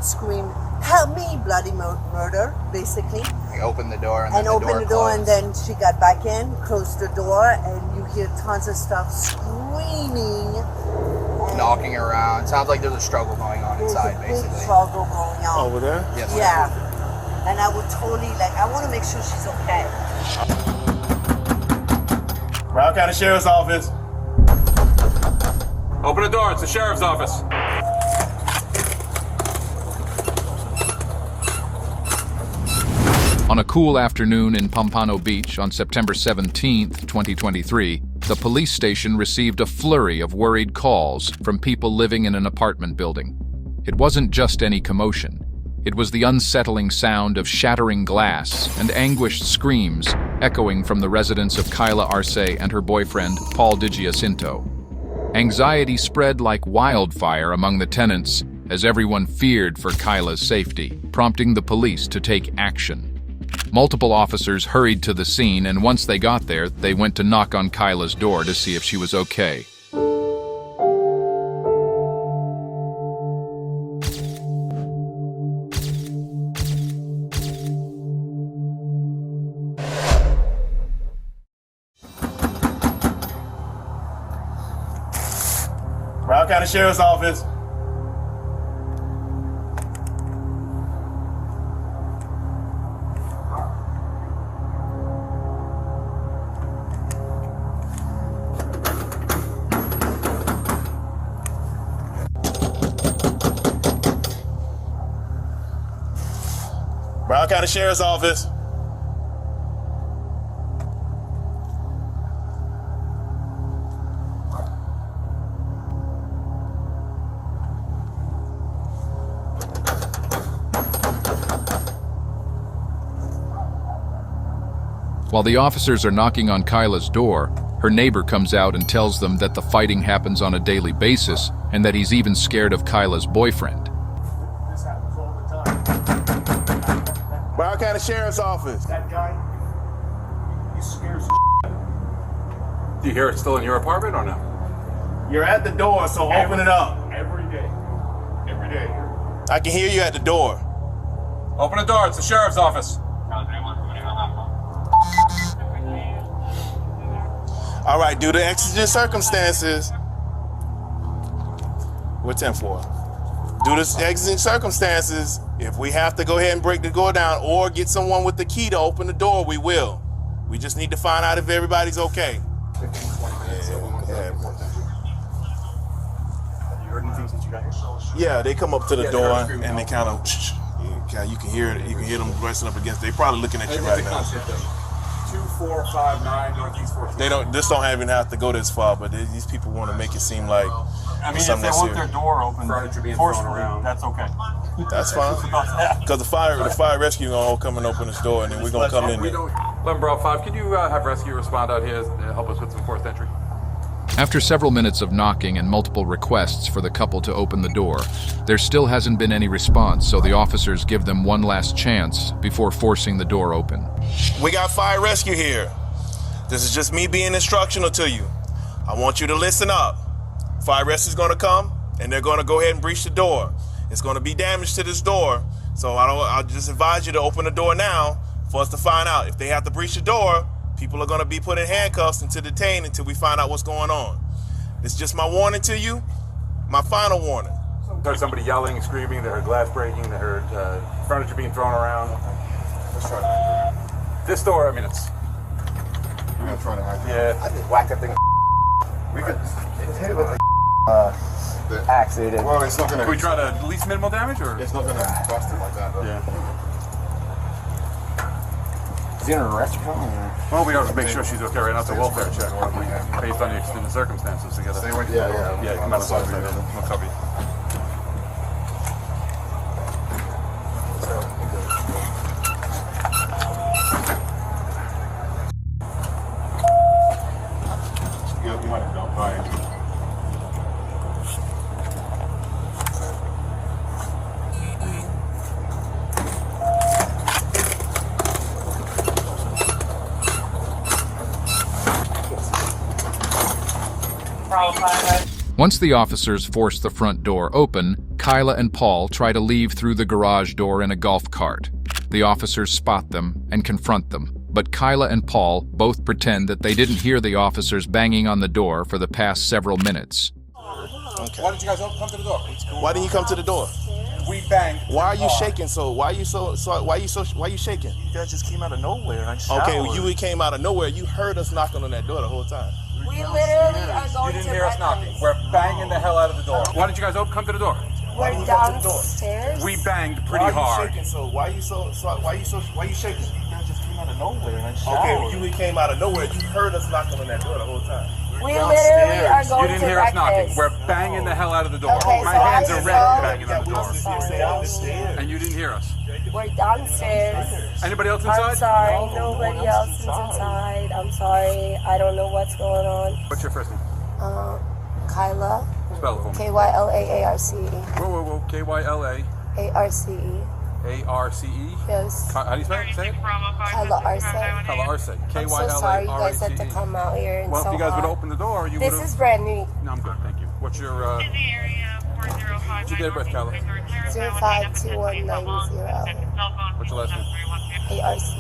scream, "Help me, bloody murder," basically. They opened the door and opened the door, and then she got back in, closed the door, and you hear tons of stuff screaming, knocking around. Sounds like there's a struggle going on inside, basically. basically. Big struggle going on over there. Yes. Yeah, and I would totally I want to make sure she's okay. Broward County Sheriff's Office. Open the door, it's the sheriff's office. On a cool afternoon in Pompano Beach on September 17th, 2023, the police station received a flurry of worried calls from people living in an apartment building. It wasn't just any commotion. It was the unsettling sound of shattering glass and anguished screams echoing from the residence of Kyla Arce and her boyfriend, Paul Digiacinto. Anxiety spread like wildfire among the tenants as everyone feared for Kyla's safety, prompting the police to take action. Multiple officers hurried to the scene, and once they got there, they went to knock on Kyla's door to see if she was okay. Broward County Sheriff's Office. Broward County Sheriff's Office. While the officers are knocking on Kyla's door, her neighbor comes out and tells them that the fighting happens on a daily basis and that he's even scared of Kyla's boyfriend. This happens all the time. Broward County Sheriff's Office. That guy, he scares the shit. Do you hear it still in your apartment or no? You're at the door, so open it up. Every day. Every day. I can hear you at the door. Open the door, it's the sheriff's office. All right, due to exigent circumstances, we're 10-4. Due to exigent circumstances, if we have to go ahead and break the door down or get someone with the key to open the door, we will. We just need to find out if everybody's okay. 15, 20 minutes. Yeah. Have you heard anything since you got here? Yeah, they come up to the door and they kind of, you can hear it. You can hear them pressing up against. They're probably looking at you right now. 2459 Northeast 14th. They don't. This don't even have to go this far, but these people want to make it seem like I mean, if something they that's want their serious. door open Furniture being thrown forcefully, around. that's okay. That's fine. Because the fire rescue gonna come and open this door, and then we're gonna come in there. 11-5, can you have rescue respond out here and help us with some forced entry? After several minutes of knocking and multiple requests for the couple to open the door, there still hasn't been any response, so the officers give them one last chance before forcing the door open. We got fire rescue here. This is just me being instructional to you. I want you to listen up. Fire rescue is gonna come, and they're gonna go ahead and breach the door. It's gonna be damage to this door, so I'll just advise you to open the door now for us to find out. If they have to breach the door, people are gonna be put in handcuffs and detained until we find out what's going on. It's just my warning to you, my final warning. They heard somebody yelling, screaming, they heard glass breaking, they heard furniture being thrown around. Let's try to This door, I mean, it's... We're gonna try to hide it. Yeah. I just whacked that thing. We could hit it with the axe. Well, it's not gonna. Can we try to least minimal damage, or? It's not gonna bust it like that, though. Yeah. Is he gonna arrest her? Well, we have to make sure she's okay right now. It's a welfare check, based on the extended circumstances together. Stay away from the door. Yeah, come out of the side. We'll cover you. You might have gone fire. Once the officers forced the front door open, Kyla and Paul try to leave through the garage door in a golf cart. The officers spot them and confront them, but Kyla and Paul both pretend that they didn't hear the officers banging on the door for the past several minutes. Okay. Why didn't you guys come to the door? Why didn't you come to the door? We banged. Why are you shaking so? Why are you shaking? You guys just came out of nowhere. And I showered. Okay, you came out of nowhere. You heard us knocking on that door the whole time. We literally are going You to didn't hear us knocking. breakfast. We're banging the hell out of the door. Why didn't you guys come to the door? We're downstairs. We banged pretty hard. Shaking so? Why are you shaking? You guys just came out of nowhere. And I showered. Okay, you came out of nowhere. You heard us knocking on that door the whole time. We literally are going You didn't to hear us knocking. breakfast. We're banging the hell out of the door. Okay, My so hands I are saw- red banging on the door. Sorry. And you didn't hear us. We're downstairs. Anybody else I'm inside? sorry. Nobody else is inside. I'm sorry. I don't know what's going on. What's your first name? Kyla. Spell it for me. Kylaarce. Whoa. Kyla Arce. Arce. Yes. How do you spell it? Say it. Kyla Arce. Kyla Arce. I'm so sorry you guys had to come out here and Well, so if you guys would hot. open the door, you would This have. is brand new. No, I'm good, thank you. What's your what's your date of birth, Kyla? 052190. What's your last name? Arce.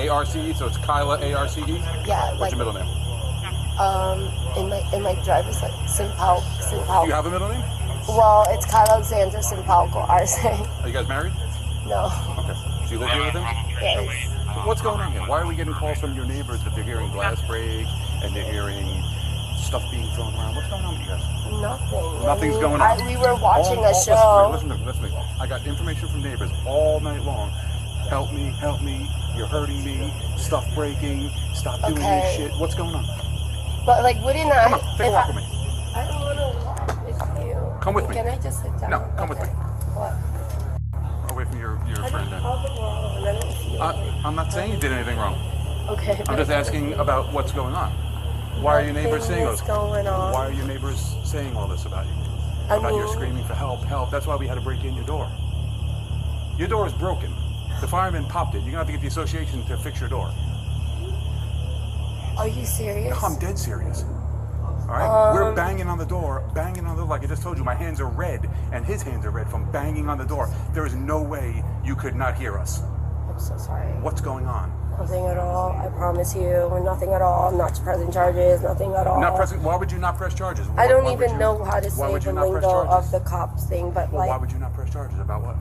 Arce. So it's Kyla Arce. Yeah, What's like your middle name? in my driver's St. Paul. Do you have a middle name? Well, it's Kyla Alexander St. Paul Arce. Are you guys married? No. Okay. So you live here with him? Yes. What's going on here? Why are we getting calls from your neighbors that they're hearing glass break and they're hearing stuff being thrown around? What's going on with you guys? Nothing. Nothing's going on. We were watching a show. Listen to me. I got information from neighbors all night long. Help me. You're hurting me. Stuff breaking. Stop doing this shit. What's going on? But like, wouldn't I? Come on, take a walk with me. I don't want to walk with you. Come with me. Can I just sit down? No, come with me. What? Away from your friend then. I don't feel I'm not saying you did anything wrong. okay. I'm just asking about what's going on. Why are your neighbors saying What's this? going on? Why are your neighbors saying all this about you? About you screaming for help. That's why we had to break in your door. Your door is broken. The fireman popped it. You're gonna have to get the association to fix your door. Are you serious? No, I'm dead serious. All right, we're banging on the door, like I just told you. My hands are red, and his hands are red from banging on the door. There is no way you could not hear us. I'm so sorry. What's going on? Nothing at all. I promise you. Nothing at all. I'm not pressing charges. Nothing at all. Not pressing. Why would you not press charges? I don't Why would even you- know how to why say would you the not press lingo charges? of the cops thing, but Well, like. why would you not press charges? About what?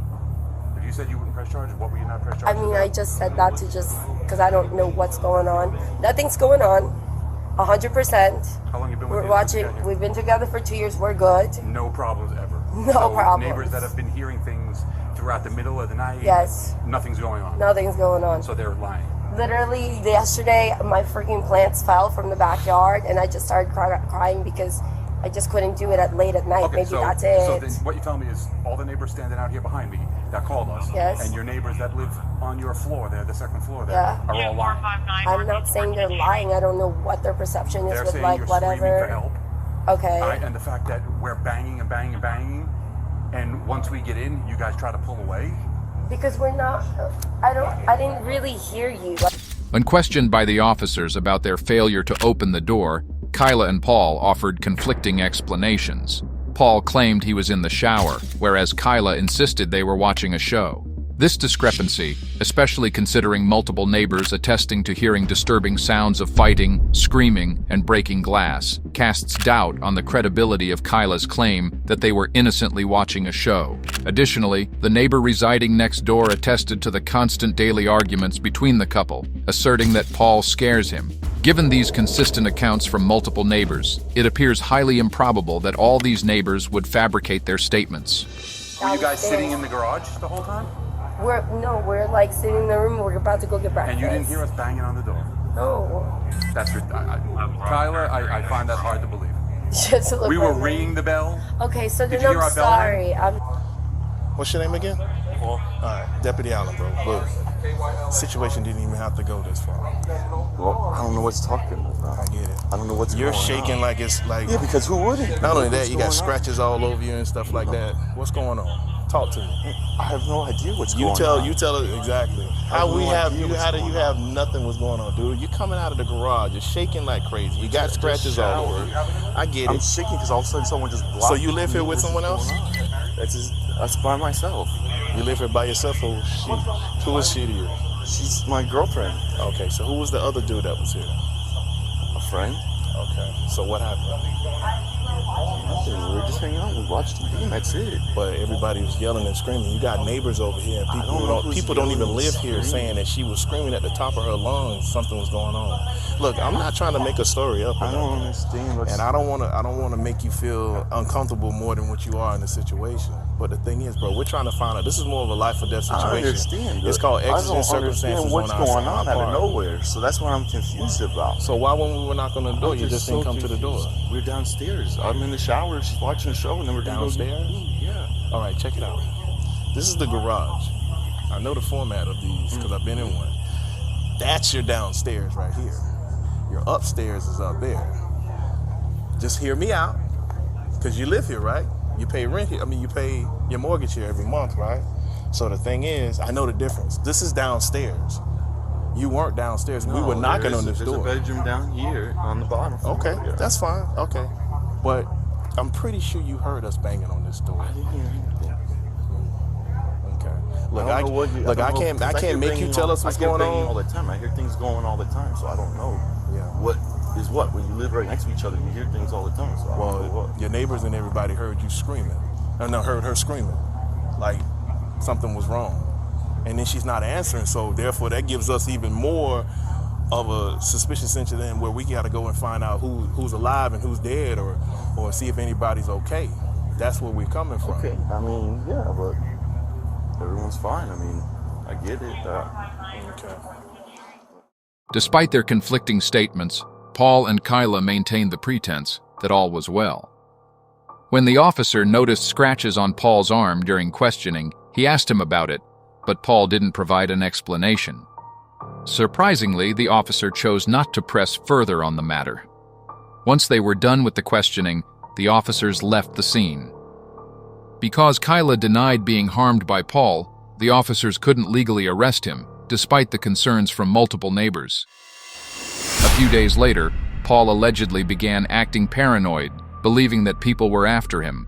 If you said you wouldn't press charges, what would you not press I charges mean, about? I just said that to just because I don't know what's going on. Nothing's going on. 100%. How long you been with We're him? watching. Yeah, We've been together for 2 years. We're good. No problems ever. No So problems. Neighbors that have been hearing things throughout the middle of the night. Yes. Nothing's going on. Nothing's going on. So they're lying. Literally yesterday, my freaking plants fell from the backyard, and I just started crying because I just couldn't do it late at night. Okay, Maybe so, that's so it. then what you're telling me is all the neighbors standing out here behind me that called us, Yes. and your neighbors that live on your floor there, the second floor there, Yeah. are all lying. I'm not saying they're lying. I don't know what their perception is They're with saying like you're whatever. screaming for help. Okay. All right, and the fact that we're banging and banging and banging, and once we get in, you guys try to pull away. Because we're not. I didn't really hear you. When questioned by the officers about their failure to open the door, Kyla and Paul offered conflicting explanations. Paul claimed he was in the shower, whereas Kyla insisted they were watching a show. This discrepancy, especially considering multiple neighbors attesting to hearing disturbing sounds of fighting, screaming, and breaking glass, casts doubt on the credibility of Kyla's claim that they were innocently watching a show. Additionally, the neighbor residing next door attested to the constant daily arguments between the couple, asserting that Paul scares him. Given these consistent accounts from multiple neighbors, it appears highly improbable that all these neighbors would fabricate their statements. Were you guys sitting in the garage the whole time? We're like sitting in the room. We're about to go get breakfast. And you didn't hear us banging on the door? No. That's Kyla, I find that hard to believe. Just to look We were like- ringing the bell. Okay, so Did then you hear I'm our bell sorry. What's your name again? Paul. Alright, Deputy Allen, bro. Look, situation didn't even have to go this far. Well, I don't know what's talking about. I get it. I don't know what's You're going shaking on. like it's like. Yeah, because who wouldn't? Not only that, What's you got going on? scratches all over you and stuff like that. What's going on? Talk to me. I have no idea what's You going tell. on. You tell it exactly. How have we no have idea you? what's How do you going have nothing? What's going on, dude? You're coming out of the garage. You're shaking like crazy. You got scratches all over. I get I'm it. shaking because all of a sudden someone just blocked So you live here me. with What's someone going else? on? That's by myself. You live here by yourself, or who is she to you? She's my girlfriend. Okay, so who was the other dude that was here? A friend. Okay, so what happened? Nothing. We were just hanging out. We watched TV, and that's it. But everybody was yelling and screaming. You got neighbors over here, and people don't even live here saying that she was screaming at the top of her lungs. Something was going on. Look, I'm not trying to make a story up. I don't understand. And I don't want to make you feel uncomfortable more than what you are in the situation. But the thing is, bro, we're trying to find out. This is more of a life or death situation. I understand. It's called exigent circumstances. I don't understand what's going on out of part. nowhere. So that's what I'm confused about. So why when we were knocking on the door, you just didn't come to the door? We're downstairs. I'm in the shower. She's watching the show, and then we're downstairs. Yeah. All right, check it out. This is the garage. I know the format of these because I've been in one. That's your downstairs right here. Your upstairs is up there. Just hear me out, because you live here, right? You pay rent here. I mean, you pay your mortgage here every month, right? So the thing is, I know the difference. This is downstairs. You weren't downstairs. No, we were knocking on this door. There's a bedroom down here on the bottom floor. Okay, yeah. that's fine. Okay. But I'm pretty sure you heard us banging on this door. I didn't hear anything. Okay. Look, I can't make you tell us what's going on. All the time. I hear things going all the time, so I don't know. Yeah. What is what? When you live right next to each other, you hear things all the time. So I don't know what. Your neighbors and everybody heard you screaming. Heard her screaming, like something was wrong. And then she's not answering, so therefore that gives us even more of a suspicious incident where we got to go and find out who's alive and who's dead, or see if anybody's okay. That's where we're coming from. Okay, I mean, yeah, but everyone's fine. I mean, I get it. Okay. Despite their conflicting statements, Paul and Kyla maintained the pretense that all was well. When the officer noticed scratches on Paul's arm during questioning, he asked him about it, but Paul didn't provide an explanation. Surprisingly, the officer chose not to press further on the matter. Once they were done with the questioning, the officers left the scene. Because Kyla denied being harmed by Paul, the officers couldn't legally arrest him, despite the concerns from multiple neighbors. A few days later, Paul allegedly began acting paranoid, believing that people were after him.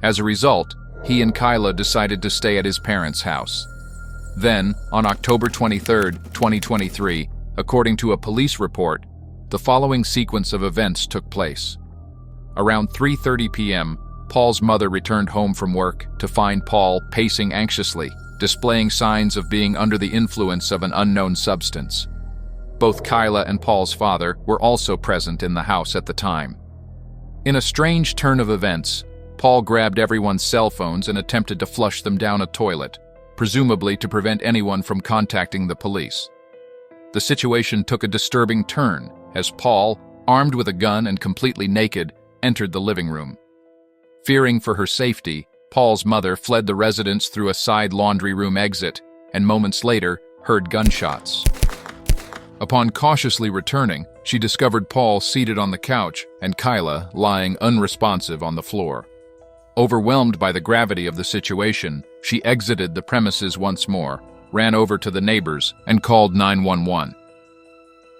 As a result, he and Kyla decided to stay at his parents' house. Then, on October 23, 2023, according to a police report, the following sequence of events took place. Around 3:30 p.m., Paul's mother returned home from work to find Paul pacing anxiously, displaying signs of being under the influence of an unknown substance. Both Kyla and Paul's father were also present in the house at the time. In a strange turn of events, Paul grabbed everyone's cell phones and attempted to flush them down a toilet, presumably to prevent anyone from contacting the police. The situation took a disturbing turn as Paul, armed with a gun and completely naked, entered the living room. Fearing for her safety, Paul's mother fled the residence through a side laundry room exit and moments later heard gunshots. Upon cautiously returning, she discovered Paul seated on the couch and Kyla lying unresponsive on the floor. Overwhelmed by the gravity of the situation, she exited the premises once more, ran over to the neighbors, and called 911.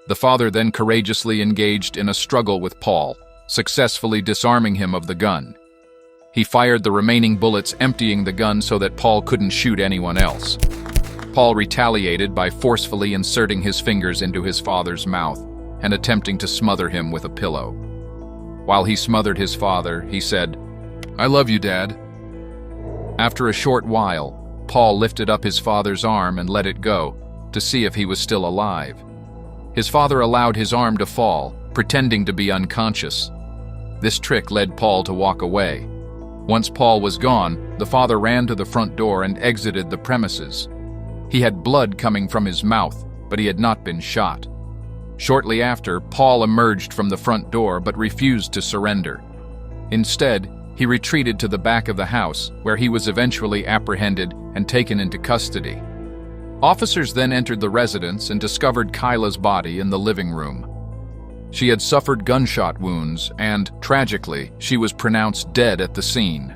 The father then courageously engaged in a struggle with Paul, successfully disarming him of the gun. He fired the remaining bullets, emptying the gun so that Paul couldn't shoot anyone else. Paul retaliated by forcefully inserting his fingers into his father's mouth and attempting to smother him with a pillow. While he smothered his father, he said, "I love you, Dad." After a short while, Paul lifted up his father's arm and let it go to see if he was still alive. His father allowed his arm to fall, pretending to be unconscious. This trick led Paul to walk away. Once Paul was gone, the father ran to the front door and exited the premises. He had blood coming from his mouth, but he had not been shot. Shortly after, Paul emerged from the front door but refused to surrender. Instead, he retreated to the back of the house, where he was eventually apprehended and taken into custody. Officers then entered the residence and discovered Kyla's body in the living room. She had suffered gunshot wounds and, tragically, she was pronounced dead at the scene.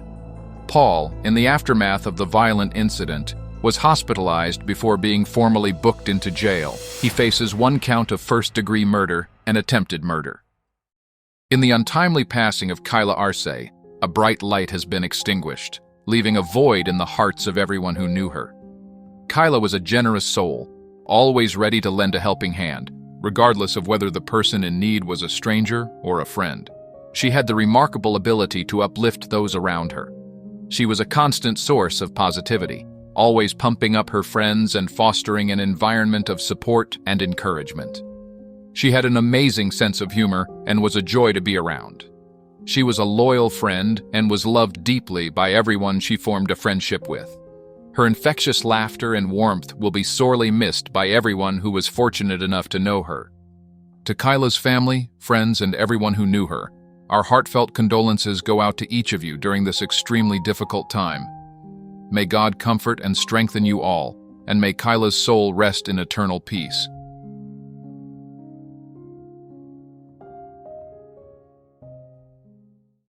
Paul, in the aftermath of the violent incident, was hospitalized before being formally booked into jail. He faces 1 count of first-degree murder and attempted murder. In the untimely passing of Kyla Arce, a bright light has been extinguished, leaving a void in the hearts of everyone who knew her. Kyla was a generous soul, always ready to lend a helping hand, regardless of whether the person in need was a stranger or a friend. She had the remarkable ability to uplift those around her. She was a constant source of positivity, always pumping up her friends and fostering an environment of support and encouragement. She had an amazing sense of humor and was a joy to be around. She was a loyal friend and was loved deeply by everyone she formed a friendship with. Her infectious laughter and warmth will be sorely missed by everyone who was fortunate enough to know her. To Kyla's family, friends, and everyone who knew her, our heartfelt condolences go out to each of you during this extremely difficult time. May God comfort and strengthen you all, and may Kyla's soul rest in eternal peace.